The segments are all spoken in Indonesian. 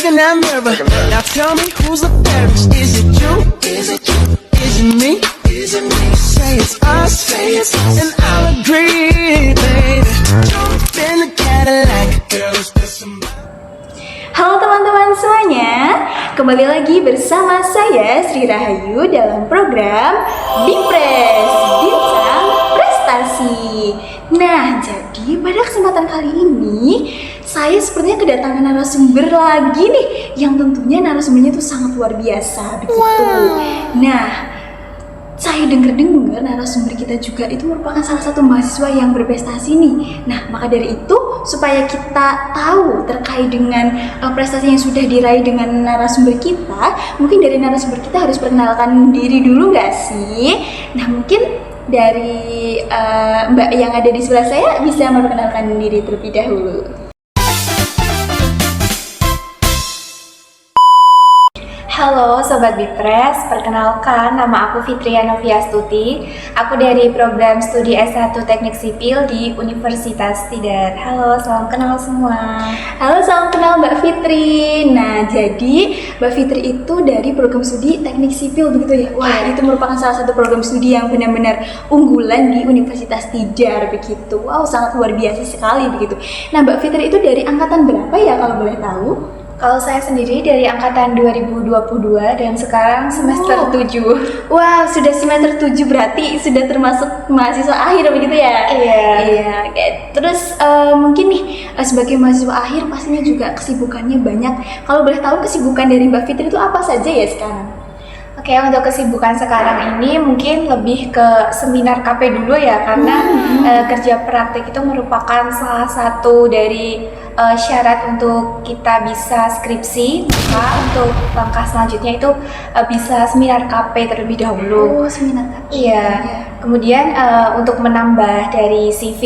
in that mirror. Now tell me who's the fairest? Is it you? Is it you? Is it me? Is it me? Say it's us, and I'll agree, baby. Jump in the Cadillac. Girl, is there somebody? Halo teman-teman semuanya, kembali lagi bersama saya Sri Rahayu dalam program Bipres, Bincang Prestasi. Nah, jadi pada kesempatan kali ini saya sepertinya kedatangan narasumber lagi nih, yang tentunya narasumbernya itu sangat luar biasa begitu. Wow. Nah, saya dengar narasumber kita juga itu merupakan salah satu mahasiswa yang berprestasi nih. Nah, maka dari itu supaya kita tahu terkait dengan prestasi yang sudah diraih dengan narasumber kita, mungkin dari narasumber kita harus perkenalkan diri dulu nggak sih? Nah, mungkin dari Mbak yang ada di sebelah saya bisa memperkenalkan diri terlebih dahulu. Halo Sobat Bipres, perkenalkan nama aku Fitria Noviastuti. Aku dari program studi S1 Teknik Sipil di Universitas Tidar. Halo, salam kenal semua. Halo, salam kenal Mbak Fitri. Nah, jadi Mbak Fitri itu dari program studi Teknik Sipil begitu ya? Wah, itu merupakan salah satu program studi yang benar-benar unggulan di Universitas Tidar begitu. Wow, sangat luar biasa sekali begitu. Nah, Mbak Fitri itu dari angkatan berapa ya kalau boleh tahu? Kalau saya sendiri dari angkatan 2022 dan sekarang semester 7. Wah, sudah semester 7 berarti sudah termasuk mahasiswa akhir begitu ya? Iya. Oke. Terus mungkin nih sebagai mahasiswa akhir pastinya juga kesibukannya banyak. Kalau boleh tahu kesibukan dari Mbak Fitri itu apa saja ya sekarang? Oke, untuk kesibukan sekarang ini mungkin lebih ke seminar KP dulu ya, karena kerja praktik itu merupakan salah satu dari syarat untuk kita bisa skripsi. Maka untuk langkah selanjutnya itu bisa seminar KP terlebih dahulu. Oh, seminar KP. Iya. Kemudian untuk menambah dari CV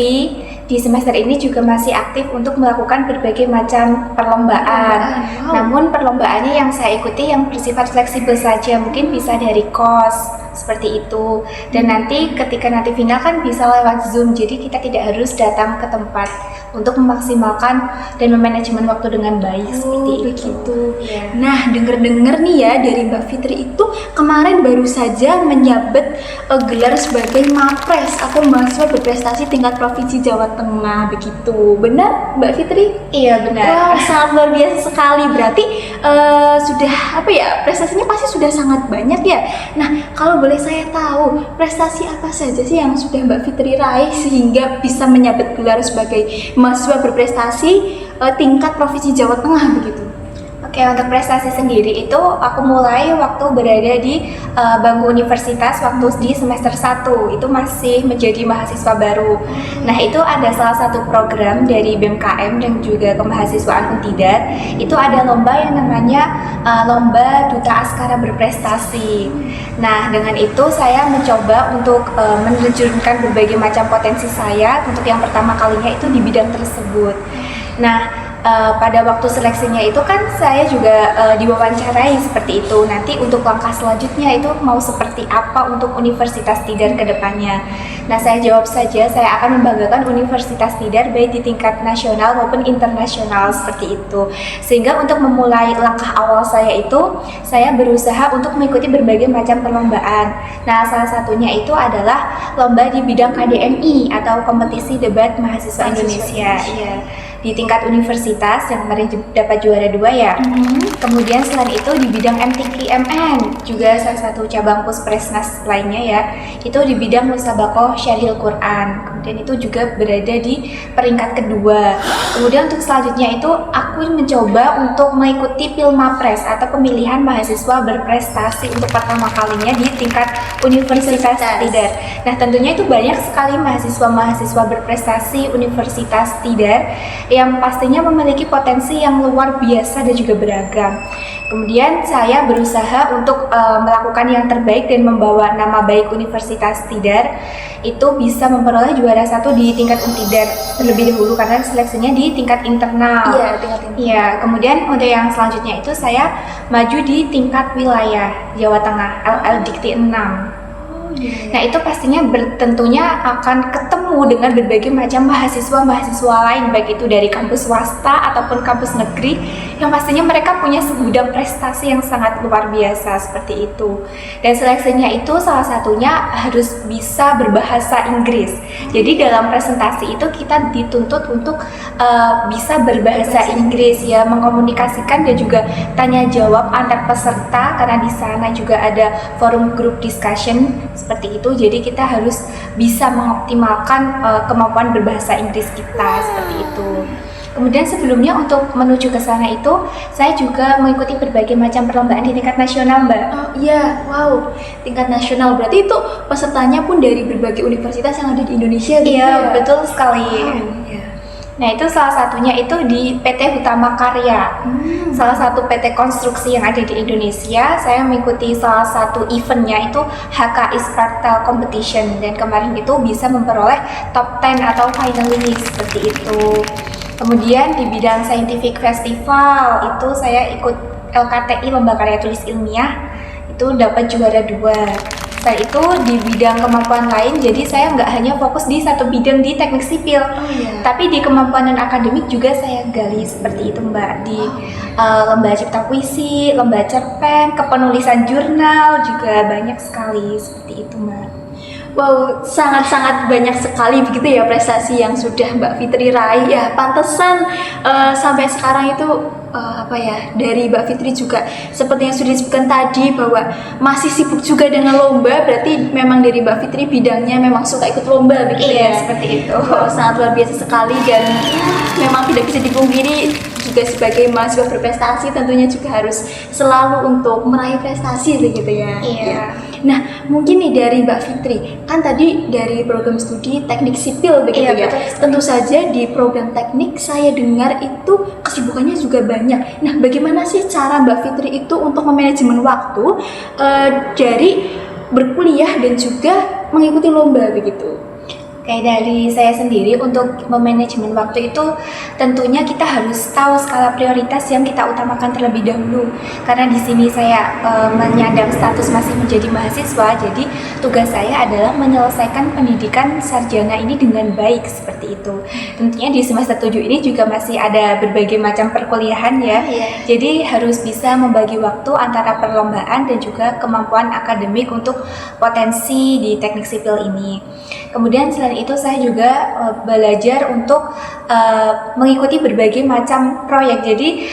di semester ini juga masih aktif untuk melakukan berbagai macam perlombaan. Wow. Namun perlombaannya yang saya ikuti yang bersifat fleksibel saja, mungkin bisa dari kos seperti itu. Dan nanti ketika nanti final kan bisa lewat Zoom, jadi kita tidak harus datang ke tempat untuk memaksimalkan dan memanajemen waktu dengan baik seperti begitu. Iya. Nah, denger nih ya dari Mbak Fitri itu kemarin baru saja menyabet gelar sebagai Mapres atau mahasiswa berprestasi tingkat provinsi Jawa Tengah begitu. Benar Mbak Fitri? Iya, benar. Wah, sangat luar biasa sekali. Berarti sudah prestasinya pasti sudah sangat banyak ya. Nah, kalau boleh saya tahu prestasi apa saja sih yang sudah Mbak Fitri raih sehingga bisa menyabet gelar sebagai mahasiswa berprestasi tingkat provinsi Jawa Tengah begitu? Oke, untuk prestasi sendiri itu aku mulai waktu berada di bangku universitas waktu di semester 1. Itu masih menjadi mahasiswa baru. Nah, itu ada salah satu program dari BMKM dan juga kemahasiswaan Untidar. Itu ada lomba yang namanya Lomba Duta Askara Berprestasi. Nah, dengan itu saya mencoba untuk menerjunkan berbagai macam potensi saya untuk yang pertama kalinya itu di bidang tersebut. Nah, pada waktu seleksinya itu kan saya juga diwawancarai seperti itu. Nanti untuk langkah selanjutnya itu mau seperti apa untuk Universitas Tidar ke depannya. Nah, saya jawab saja, saya akan membanggakan Universitas Tidar baik di tingkat nasional maupun internasional seperti itu. Sehingga untuk memulai langkah awal saya itu, saya berusaha untuk mengikuti berbagai macam perlombaan. Nah, salah satunya itu adalah lomba di bidang KDMI atau kompetisi debat mahasiswa Indonesia. Iya. Di tingkat universitas yang kemarin dapat juara 2 ya. Kemudian selain itu di bidang MTQ-MN juga salah satu cabang Puspresnas lainnya ya, itu di bidang Musabakoh Syarhil Quran. Kemudian itu juga berada di peringkat kedua. Kemudian untuk selanjutnya itu aku mencoba untuk mengikuti Pilmapres atau pemilihan mahasiswa berprestasi untuk pertama kalinya di tingkat Universitas Tidar. Nah, tentunya itu banyak sekali mahasiswa-mahasiswa berprestasi Universitas Tidar yang pastinya memiliki potensi yang luar biasa dan juga beragam. Kemudian saya berusaha untuk melakukan yang terbaik dan membawa nama baik Universitas Tidar itu bisa memperoleh juara 1 di tingkat Untidar terlebih dahulu karena seleksinya di tingkat internal. Iya, tingkat internal. Iya, kemudian untuk yang selanjutnya itu saya maju di tingkat wilayah Jawa Tengah LL Dikti 6. Nah, itu pastinya tentunya akan ketemu bertemu dengan berbagai macam mahasiswa-mahasiswa lain, baik itu dari kampus swasta ataupun kampus negeri, yang pastinya mereka punya segudang prestasi yang sangat luar biasa seperti itu. Dan seleksinya itu salah satunya harus bisa berbahasa Inggris. Jadi dalam presentasi itu kita dituntut untuk bisa berbahasa Inggris ya, mengkomunikasikan dan juga tanya jawab antar peserta, karena di sana juga ada forum group discussion seperti itu. Jadi kita harus bisa mengoptimalkan kemampuan berbahasa Inggris kita seperti itu. Kemudian sebelumnya untuk menuju ke sana itu saya juga mengikuti berbagai macam perlombaan di tingkat nasional, Mbak. Oh iya, wow, tingkat nasional, berarti itu pesertanya pun dari berbagai universitas yang ada di Indonesia gitu Iya, ya? betul sekali. Wow, iya. Nah, itu salah satunya itu di PT Hutama Karya, salah satu PT konstruksi yang ada di Indonesia. Saya mengikuti salah satu eventnya itu HKI Sparkle Competition, dan kemarin itu bisa memperoleh top 10 atau finalist seperti itu. Kemudian di bidang scientific festival itu saya ikut LKTI, Lomba Karya Tulis Ilmiah, itu dapat juara 2. Setelah itu di bidang kemampuan lain, jadi saya nggak hanya fokus di satu bidang di teknik sipil, tapi di kemampuan non akademik juga saya gali seperti itu, Mbak, di lomba cipta puisi, lomba cerpen, kepenulisan jurnal juga banyak sekali seperti itu, Mbak. Wow, sangat-sangat banyak sekali begitu ya prestasi yang sudah Mbak Fitri raih ya. Pantesan sampai sekarang itu apa ya, dari Mbak Fitri juga seperti yang sudah disebutkan tadi bahwa masih sibuk juga dengan lomba. Berarti memang dari Mbak Fitri bidangnya memang suka ikut lomba begitu ya. Seperti itu. Wow, sangat luar biasa sekali, dan memang tidak bisa dipungkiri juga sebagai mahasiswa berprestasi tentunya juga harus selalu untuk meraih prestasi begitu ya. Iya. Nah, mungkin nih dari Mbak Fitri, kan tadi dari program studi teknik sipil begitu Iya, ya. betul. Tentu saja di program teknik saya dengar itu kesibukannya juga banyak. Nah, bagaimana sih cara Mbak Fitri itu untuk memanajemen waktu dari berkuliah dan juga mengikuti lomba begitu? Kayak dari saya sendiri untuk memanajemen waktu itu tentunya kita harus tahu skala prioritas yang kita utamakan terlebih dahulu. Karena di sini saya menyandang status masih menjadi mahasiswa, jadi tugas saya adalah menyelesaikan pendidikan sarjana ini dengan baik seperti itu. Tentunya di semester 7 ini juga masih ada berbagai macam perkuliahan ya. Jadi harus bisa membagi waktu antara perlombaan dan juga kemampuan akademik untuk potensi di teknik sipil ini. Kemudian selain itu saya juga belajar untuk mengikuti berbagai macam proyek. Jadi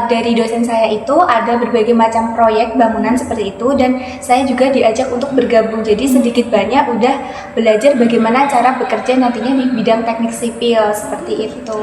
dari dosen saya itu ada berbagai macam proyek bangunan seperti itu, dan saya juga diajak untuk bergabung. Jadi sedikit banyak udah belajar bagaimana cara bekerja nantinya di bidang teknik sipil seperti itu.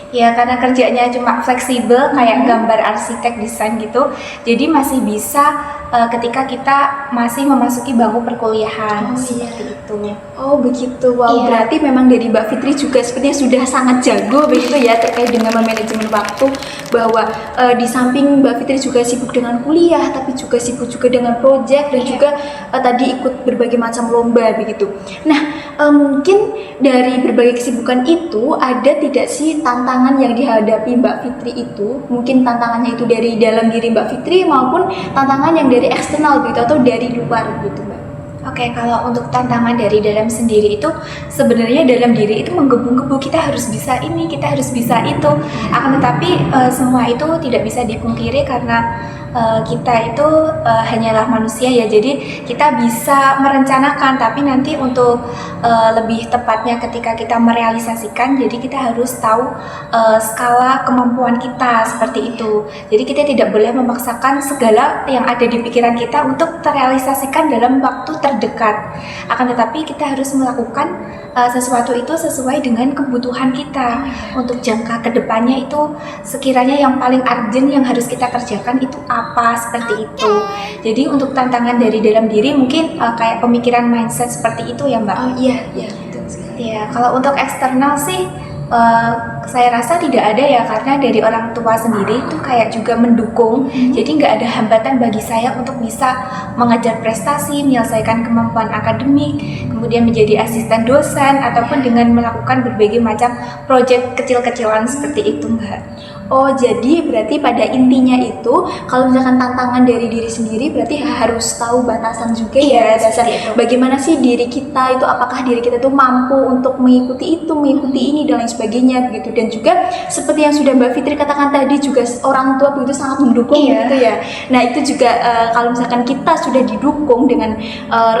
Ya, karena kerjanya cuma fleksibel kayak gambar arsitek desain gitu. Jadi masih bisa ketika kita masih memasuki bangku perkuliahan seperti itu. Oh begitu, wow, Iya. berarti memang dari Mbak Fitri juga sepertinya sudah sangat jago begitu ya terkait dengan manajemen waktu, bahwa di samping Mbak Fitri juga sibuk dengan kuliah, tapi juga sibuk juga dengan proyek dan juga tadi ikut berbagai macam lomba begitu. Nah, mungkin dari berbagai kesibukan itu ada tidak sih tantangan yang dihadapi Mbak Fitri itu? Mungkin tantangannya itu dari dalam diri Mbak Fitri maupun tantangan yang dari eksternal gitu atau dari luar gitu, Mbak. Oke, kalau untuk tantangan dari dalam sendiri itu sebenarnya dalam diri itu menggebu-gebu, kita harus bisa ini, kita harus bisa itu. Akan tetapi semua itu tidak bisa dipungkiri karena kita itu hanyalah manusia ya. Jadi kita bisa merencanakan, tapi nanti untuk lebih tepatnya ketika kita merealisasikan, jadi kita harus tahu skala kemampuan kita seperti itu. Jadi kita tidak boleh memaksakan segala yang ada di pikiran kita untuk terrealisasikan dalam waktu terdekat. Akan tetapi kita harus melakukan sesuatu itu sesuai dengan kebutuhan kita. Untuk jangka kedepannya itu sekiranya yang paling urgent yang harus kita kerjakan itu apa, seperti itu. Jadi untuk tantangan dari dalam diri mungkin kayak pemikiran mindset seperti itu ya, Mbak. Oh iya, betul sekali. Ya, kalau untuk eksternal sih saya rasa tidak ada ya, karena dari orang tua sendiri itu kayak juga mendukung. Jadi nggak ada hambatan bagi saya untuk bisa mengejar prestasi, menyelesaikan kemampuan akademik, kemudian menjadi asisten dosen ataupun dengan melakukan berbagai macam proyek kecil-kecilan seperti itu, Mbak. Oh, jadi berarti pada intinya itu kalau misalkan tantangan dari diri sendiri berarti harus tahu batasan juga ya, Iya, batasan seperti itu. bagaimana sih diri kita itu, apakah diri kita tuh mampu untuk mengikuti itu, mengikuti ini dan lain sebagainya begitu. Dan juga seperti yang sudah Mbak Fitri katakan tadi juga orang tua begitu sangat mendukung Iya. gitu ya. Nah, itu juga kalau misalkan kita sudah didukung dengan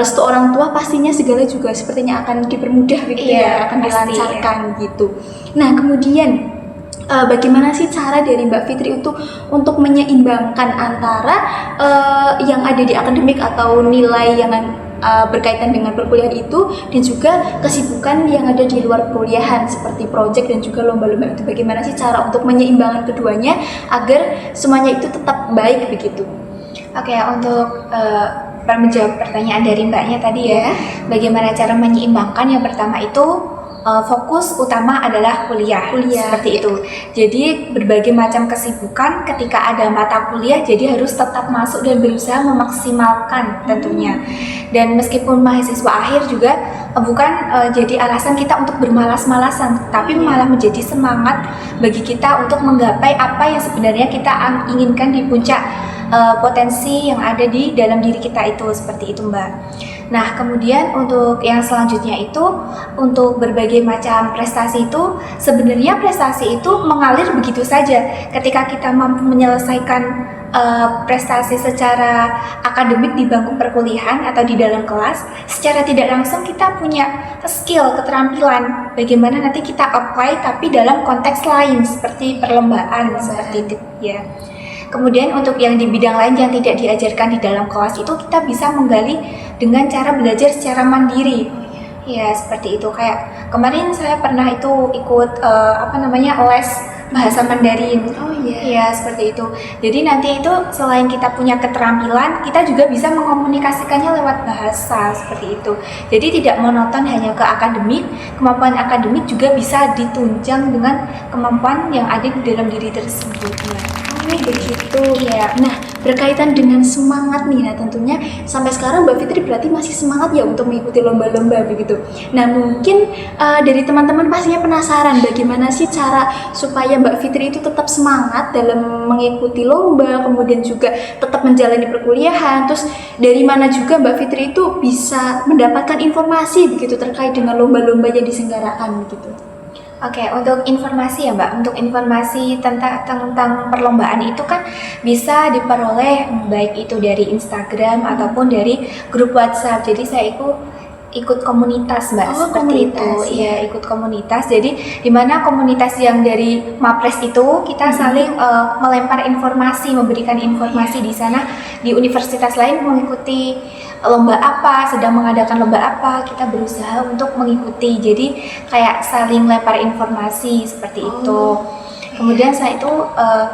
restu orang tua pastinya segala juga sepertinya akan dipermudah begitu Iya, ya, akan pasti, dilancarkan gitu. Nah, kemudian bagaimana sih cara dari Mbak Fitri untuk menyeimbangkan antara yang ada di akademik atau nilai yang berkaitan dengan perkuliahan itu dan juga kesibukan yang ada di luar perkuliahan seperti proyek dan juga lomba-lomba itu? Bagaimana sih cara untuk menyeimbangkan keduanya agar semuanya itu tetap baik begitu? Oke, untuk menjawab pertanyaan dari mbaknya tadi ya, bagaimana cara menyeimbangkan? Yang pertama itu fokus utama adalah kuliah, seperti itu. Jadi berbagai macam kesibukan ketika ada mata kuliah, jadi harus tetap masuk dan berusaha memaksimalkan tentunya. Dan meskipun mahasiswa akhir juga bukan jadi alasan kita untuk bermalas-malasan, tapi malah menjadi semangat bagi kita untuk menggapai apa yang sebenarnya kita inginkan di puncak potensi yang ada di dalam diri kita itu, seperti itu Mbak. Nah, kemudian untuk yang selanjutnya itu untuk berbagai macam prestasi itu, sebenarnya prestasi itu mengalir begitu saja ketika kita mampu menyelesaikan prestasi secara akademik di bangku perkuliahan atau di dalam kelas. Secara tidak langsung kita punya skill, keterampilan bagaimana nanti kita apply tapi dalam konteks lain seperti perlombaan seperti itu ya. Kemudian untuk yang di bidang lain yang tidak diajarkan di dalam kelas itu kita bisa menggali dengan cara belajar secara mandiri. Ya, seperti itu. Kayak kemarin saya pernah itu ikut les bahasa Mandarin. Oh iya. Ya, seperti itu. Jadi nanti itu selain kita punya keterampilan, kita juga bisa mengkomunikasikannya lewat bahasa, seperti itu. Jadi tidak monoton hanya ke akademik, kemampuan akademik juga bisa ditunjang dengan kemampuan yang ada di dalam diri tersebut. Oh, begitu ya. Nah, berkaitan dengan semangat nih, nah tentunya sampai sekarang Mbak Fitri berarti masih semangat ya untuk mengikuti lomba-lomba begitu. Nah, mungkin dari teman-teman pastinya penasaran bagaimana sih cara supaya Mbak Fitri itu tetap semangat dalam mengikuti lomba, kemudian juga tetap menjalani perkuliahan. Terus dari mana juga Mbak Fitri itu bisa mendapatkan informasi begitu terkait dengan lomba-lomba yang diselenggarakan begitu? Oke, untuk informasi ya Mbak, untuk informasi tentang perlombaan itu kan bisa diperoleh baik itu dari Instagram ataupun dari grup WhatsApp. Jadi saya ikut komunitas Mbak, seperti komunitas, itu. Iya, ikut komunitas. Jadi di mana komunitas yang dari Mapres itu kita saling melempar informasi, memberikan informasi di sana. Di universitas lain mengikuti lomba apa, sedang mengadakan lomba apa, kita berusaha untuk mengikuti. Jadi kayak saling lempar informasi seperti itu. Kemudian saya itu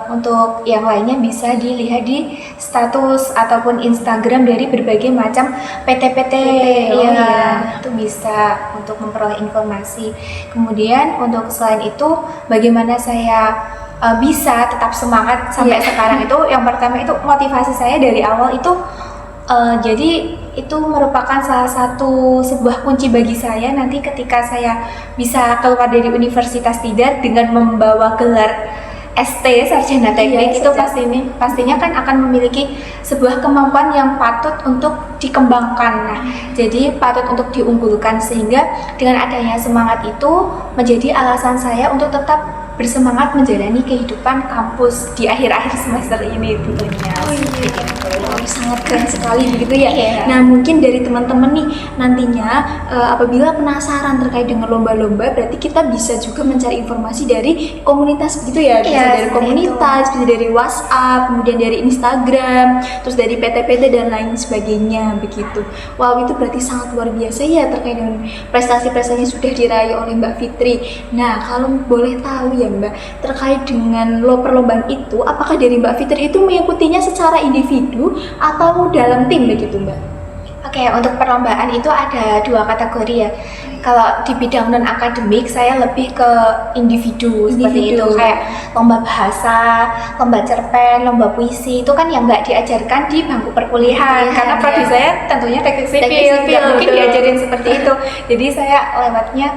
untuk yang lainnya bisa dilihat di status ataupun Instagram dari berbagai macam PT-PT itu bisa untuk memperoleh informasi. Kemudian untuk selain itu bagaimana saya bisa tetap semangat sampai sekarang itu, yang pertama itu motivasi saya dari awal itu jadi itu merupakan salah satu sebuah kunci bagi saya nanti ketika saya bisa keluar dari Universitas Tidar dengan membawa gelar ST, Sarjana Teknik, itu pastinya kan akan memiliki sebuah kemampuan yang patut untuk dikembangkan. Nah, jadi patut untuk diunggulkan, sehingga dengan adanya semangat itu menjadi alasan saya untuk tetap bersemangat menjalani kehidupan kampus di akhir-akhir semester ini tentunya. Oh iya, sangat keren sekali begitu ya. Iya. Nah, mungkin dari teman-teman nih nantinya apabila penasaran terkait dengan lomba-lomba, berarti kita bisa juga mencari informasi dari komunitas begitu ya. Bisa dari komunitas, bisa dari WhatsApp, kemudian dari Instagram, terus dari PT-PT dan lain sebagainya begitu. Wow, itu berarti sangat luar biasa ya terkait dengan prestasi-prestasi yang sudah diraih oleh Mbak Fitri. Nah, kalau boleh tahu ya Mbak, terkait dengan perlombaan itu, apakah dari Mbak Fitri itu mengikutinya secara individu atau dalam tim begitu Mbak? Oke, untuk perlombaan itu ada dua kategori ya. Kalau di bidang non akademik saya lebih ke individu seperti itu, kayak lomba bahasa, lomba cerpen, lomba puisi, itu kan yang nggak diajarkan di bangku perkuliahan karena prodi saya tentunya teknik sipil, nggak mungkin diajarin seperti itu. Jadi saya lewatnya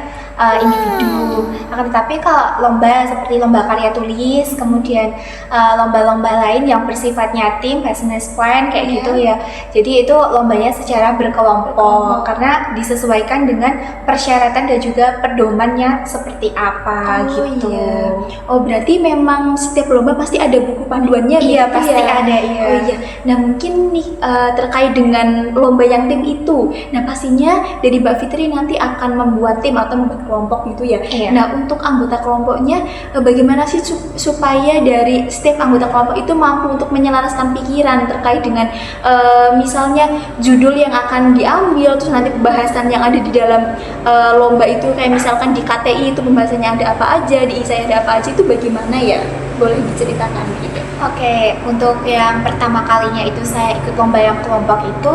individu. Akan tetapi kalau lomba seperti lomba karya tulis, kemudian lomba-lomba lain yang bersifatnya tim, business plan kayak gitu ya. Jadi itu lombanya secara berkelompok karena disesuaikan dengan persyaratan dan juga pedomannya seperti apa gitu. Oh berarti memang setiap lomba pasti ada buku panduannya Iya gitu pasti ya? ada iya. Oh iya. Nah mungkin nih terkait dengan lomba yang tim itu, nah pastinya dari Mbak Fitri nanti akan membuat tim atau membuat kelompok gitu ya. Iya. Nah untuk anggota kelompoknya bagaimana sih supaya dari setiap anggota kelompok itu mampu untuk menyelaraskan pikiran terkait dengan misalnya judul yang akan diambil, terus nanti pembahasan yang ada di dalam lomba itu kayak misalkan di KTI itu pembahasannya ada apa aja, di ISAI ada apa aja, itu bagaimana ya? Boleh diceritakan gitu. Oke, untuk yang pertama kalinya itu saya ikut lomba yang kelompok itu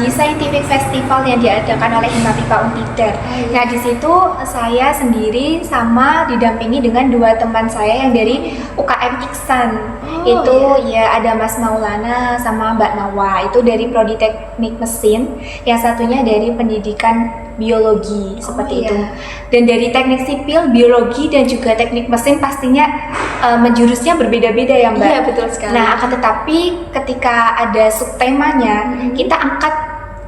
di Scientific Festival yang diadakan oleh Himatika Untidar. Nah di situ saya sendiri sama didampingi dengan dua teman saya yang dari UKM Iksan. Ya ada Mas Maulana sama Mbak Nawa, itu dari Prodi Teknik Mesin, yang satunya dari Pendidikan Biologi seperti itu. Dan dari teknik sipil, biologi dan juga teknik mesin pastinya menjurusnya berbeda-beda ya Mbak. Iya betul sekali. Nah akan tetapi ketika ada subtemanya, kita angkat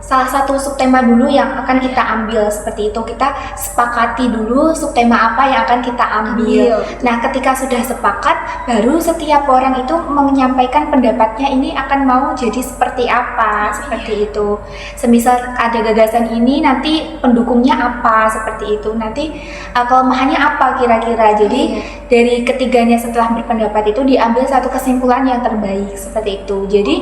salah satu subtema dulu yang akan kita ambil seperti itu. Kita sepakati dulu subtema apa yang akan kita ambil. Nah ketika sudah sepakat, baru setiap orang itu menyampaikan pendapatnya ini akan mau jadi seperti apa, seperti itu. Semisal ada gagasan ini, nanti pendukungnya apa, seperti itu. Nanti kelemahannya apa kira-kira. Jadi dari ketiganya setelah berpendapat itu diambil satu kesimpulan yang terbaik, seperti itu. Jadi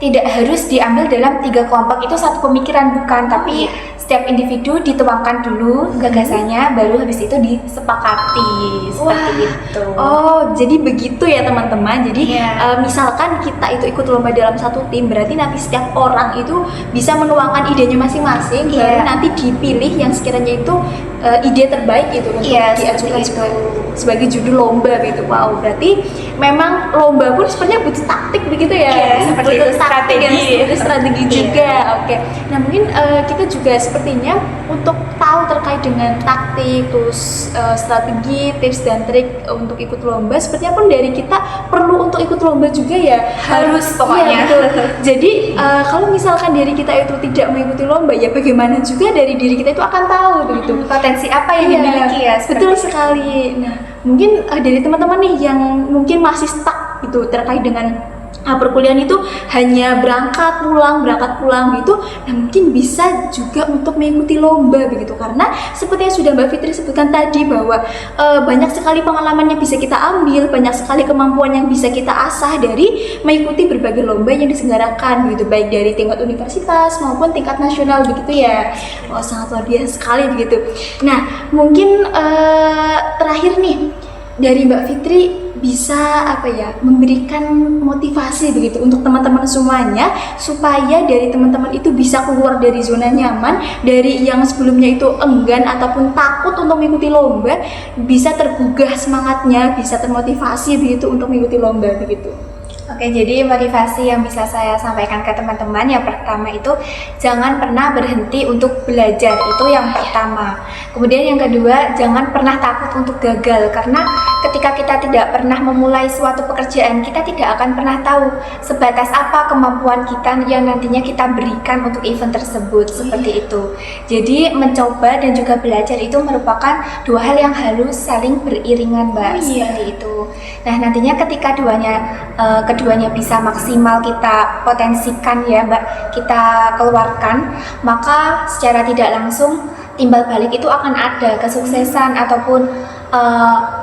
tidak harus diambil dalam 3 kelompok itu satu pemikiran, bukan, tapi setiap individu dituangkan dulu gagasannya, baru habis itu disepakati seperti itu. Oh jadi begitu ya teman-teman. Jadi misalkan kita itu ikut lomba dalam satu tim, berarti nanti setiap orang itu bisa menuangkan idenya masing-masing, baru nanti dipilih yang sekiranya itu ide terbaik itu untuk diajukan sebagai judul lomba gitu. Wow, berarti memang lomba pun sebenarnya butuh taktik begitu ya? Seperti itu, strategi juga. Oke. Nah mungkin kita juga sepertinya untuk tahu terkait dengan taktik, terus strategi, tips dan trik untuk ikut lomba, sepertinya pun dari kita perlu untuk ikut lomba juga ya. Harus pokoknya. Iya, betul. Jadi kalau misalkan dari kita itu tidak mengikuti lomba, ya bagaimana juga dari diri kita itu akan tahu begitu. Potensi apa yang dimiliki ya. Betul sekali. Nah mungkin dari teman-teman nih yang mungkin masih stuck gitu terkait dengan perkuliahan itu hanya berangkat pulang gitu. Nah mungkin bisa juga untuk mengikuti lomba begitu, karena seperti yang sudah Mbak Fitri sebutkan tadi bahwa banyak sekali pengalaman yang bisa kita ambil, banyak sekali kemampuan yang bisa kita asah dari mengikuti berbagai lomba yang diselenggarakan begitu, baik dari tingkat universitas maupun tingkat nasional begitu ya. Oh sangat luar biasa sekali begitu. Nah mungkin terakhir nih dari Mbak Fitri bisa memberikan motivasi begitu untuk teman-teman semuanya, supaya dari teman-teman itu bisa keluar dari zona nyaman, dari yang sebelumnya itu enggan ataupun takut untuk mengikuti lomba, bisa tergugah semangatnya, bisa termotivasi begitu untuk mengikuti lomba begitu. Oke, jadi motivasi yang bisa saya sampaikan ke teman-teman yang pertama itu jangan pernah berhenti untuk belajar, itu yang pertama. Kemudian yang kedua, jangan pernah takut untuk gagal, karena ketika kita tidak pernah memulai suatu pekerjaan, kita tidak akan pernah tahu sebatas apa kemampuan kita yang nantinya kita berikan untuk event tersebut, seperti itu. Jadi mencoba dan juga belajar itu merupakan dua hal yang harus saling beriringan, Mbak, seperti itu. Nah, nantinya ketika keduanya bisa maksimal kita potensikan ya Mbak, kita keluarkan, maka secara tidak langsung timbal balik itu akan ada, kesuksesan ataupun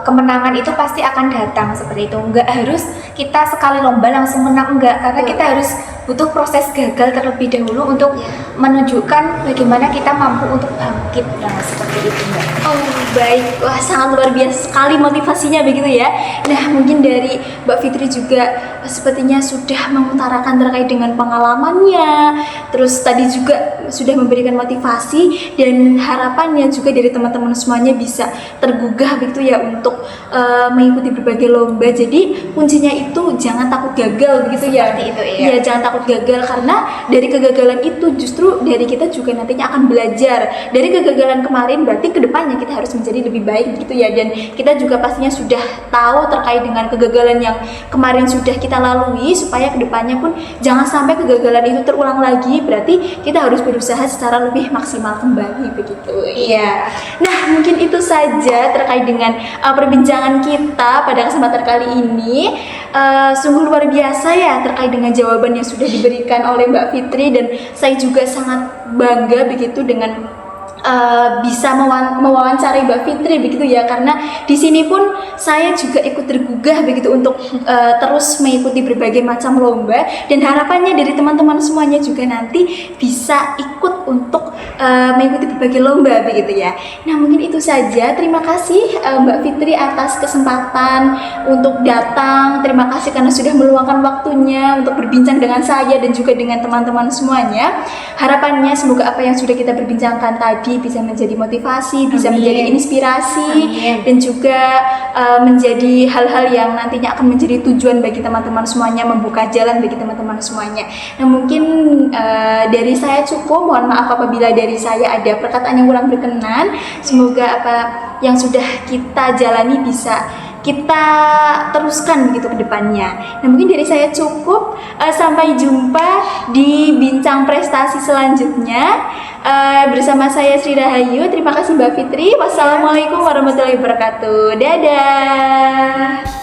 kemenangan itu pasti akan datang, seperti itu. Enggak harus kita sekali lomba langsung menang, enggak, karena kita harus butuh proses gagal terlebih dahulu untuk menunjukkan bagaimana kita mampu untuk bangkit. Nah, seperti itu Mbak. Oh baik, wah sangat luar biasa sekali motivasinya begitu ya. Nah mungkin dari Mbak Fitri juga sepertinya sudah mengutarakan terkait dengan pengalamannya, terus tadi juga sudah memberikan motivasi dan harapannya juga dari teman-teman semuanya bisa tergugah begitu ya untuk mengikuti berbagai lomba. Jadi kuncinya itu jangan takut gagal begitu ya. Seperti itu ya. Iya, jangan takut takut gagal, karena dari kegagalan itu justru dari kita juga nantinya akan belajar. Dari kegagalan kemarin berarti kedepannya kita harus menjadi lebih baik gitu ya, dan kita juga pastinya sudah tahu terkait dengan kegagalan yang kemarin sudah kita lalui, supaya kedepannya pun jangan sampai kegagalan itu terulang lagi. Berarti kita harus berusaha secara lebih maksimal kembali begitu. Iya. Nah, mungkin itu saja terkait dengan perbincangan kita pada kesempatan kali ini. Sungguh luar biasa ya terkait dengan jawaban yang sudah diberikan oleh Mbak Fitri, dan saya juga sangat bangga begitu dengan bisa mewawancarai Mbak Fitri begitu ya, karena di sini pun saya juga ikut tergugah begitu untuk terus mengikuti berbagai macam lomba, dan harapannya dari teman-teman semuanya juga nanti bisa ikut untuk mengikuti berbagai lomba begitu ya. Nah, mungkin itu saja. Terima kasih Mbak Fitri atas kesempatan untuk datang. Terima kasih karena sudah meluangkan waktunya untuk berbincang dengan saya dan juga dengan teman-teman semuanya. Harapannya semoga apa yang sudah kita perbincangkan tadi bisa menjadi motivasi, bisa menjadi inspirasi, dan juga menjadi hal-hal yang nantinya akan menjadi tujuan bagi teman-teman semuanya, membuka jalan bagi teman-teman semuanya. Nah, mungkin dari saya cukup. Mohon maaf apabila dari saya ada perkataan yang kurang berkenan. Semoga apa yang sudah kita jalani bisa kita teruskan begitu ke depannya. Nah, mungkin dari saya cukup. Sampai jumpa di bincang prestasi selanjutnya bersama saya Sri Rahayu. Terima kasih Mbak Fitri. Wassalamualaikum warahmatullahi wabarakatuh. Dadah.